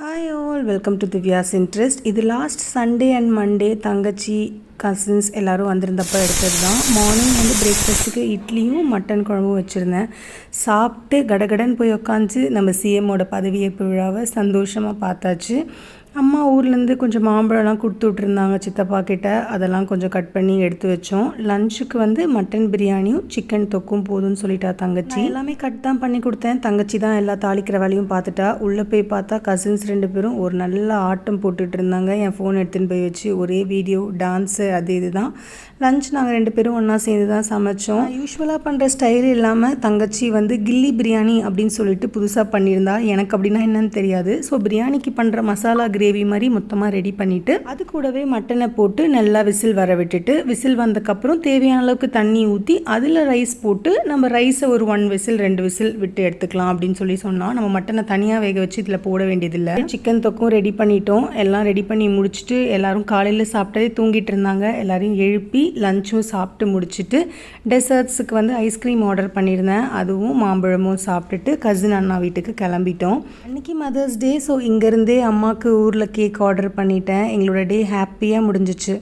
Hi all, welcome to Divya's interest. இது last Sunday and Monday தங்கச்சி cousins எல்லோரும் வந்திருந்தப்போ எடுத்தது தான். மார்னிங் வந்து பிரேக்ஃபாஸ்ட்டுக்கு இட்லியும் மட்டன் குழம்பும் வச்சுருந்தேன். சாப்பிட்டு கடகடன் போய் உக்காந்து நம்ம சிஎம்மோட பதவியேற்பு விழாவை சந்தோஷமாக பார்த்தாச்சு. அம்மா ஊர்லேருந்து கொஞ்சம் மாம்பழம்லாம் கொடுத்து விட்ருந்தாங்க சித்தப்பா கிட்ட. அதெல்லாம் கொஞ்சம் கட் பண்ணி எடுத்து வச்சோம். லஞ்சுக்கு வந்து மட்டன் பிரியாணியும் சிக்கன் தொக்கும் போதும்னு சொல்லிட்டா தங்கச்சி. எல்லாமே கட் தான் பண்ணி கொடுத்தேன். தங்கச்சி தான் எல்லா தாளிக்கிற வேலையும் பார்த்துட்டா. உள்ளே போய் பார்த்தா கசின்ஸ் 2 பேரும் ஒரு நல்ல ஆட்டம் போட்டுட்டு இருந்தாங்க. என் ஃபோன் எடுத்துன்னு போய் வச்சு ஒரே வீடியோ டான்ஸு அது இது தான். லஞ்ச் நாங்கள் 2 பேரும் ஒன்றா சேர்ந்து தான் சமைச்சோம். யூஸ்வலாக பண்ணுற ஸ்டைல் இல்லாமல் தங்கச்சி வந்து கில்லி பிரியாணி அப்படின்னு சொல்லிட்டு புதுசாக பண்ணியிருந்தா. எனக்கு அப்படின்னா என்னன்னு தெரியாது. ஸோ பிரியாணிக்கு பண்ணுற மசாலா கிரேவி மாதிரி மொத்தமாக ரெடி பண்ணிவிட்டு அது கூடவே மட்டனை போட்டு நல்லா விசில் வர விட்டுட்டு, விசில் வந்ததுக்கப்புறம் தேவையான அளவுக்கு தண்ணி ஊற்றி அதில் ரைஸ் போட்டு நம்ம ரைஸை ஒரு 1 விசில் 2 விசில் விட்டு எடுத்துக்கலாம் அப்படின்னு சொல்லி சொன்னால், நம்ம மட்டனை தனியாக வேக வச்சு இதில் போட வேண்டியதில்லை. சிக்கன் தொக்கும் ரெடி பண்ணிட்டோம். எல்லாம் ரெடி பண்ணி முடிச்சுட்டு எல்லாரும் காலையில் சாப்பிட்டதே தூங்கிட்டு இருந்தாங்க. எல்லாரையும் எழுப்பி லஞ்சும் சாப்பிட்டு முடிச்சுட்டு டெசர்ட்ஸுக்கு வந்து ஐஸ்கிரீம் ஆர்டர் பண்ணியிருந்தேன். அதுவும் மாம்பழமும் சாப்பிட்டுட்டு கசின் அண்ணா வீட்டுக்கு கிளம்பிட்டோம். அன்றைக்கி மதர்ஸ் டே. ஸோ இங்கேருந்தே அம்மாவுக்கு ஊரில் கேக் ஆர்டர் பண்ணிட்டேன். எங்களோட டே ஹாப்பியாக முடிஞ்சிச்சு.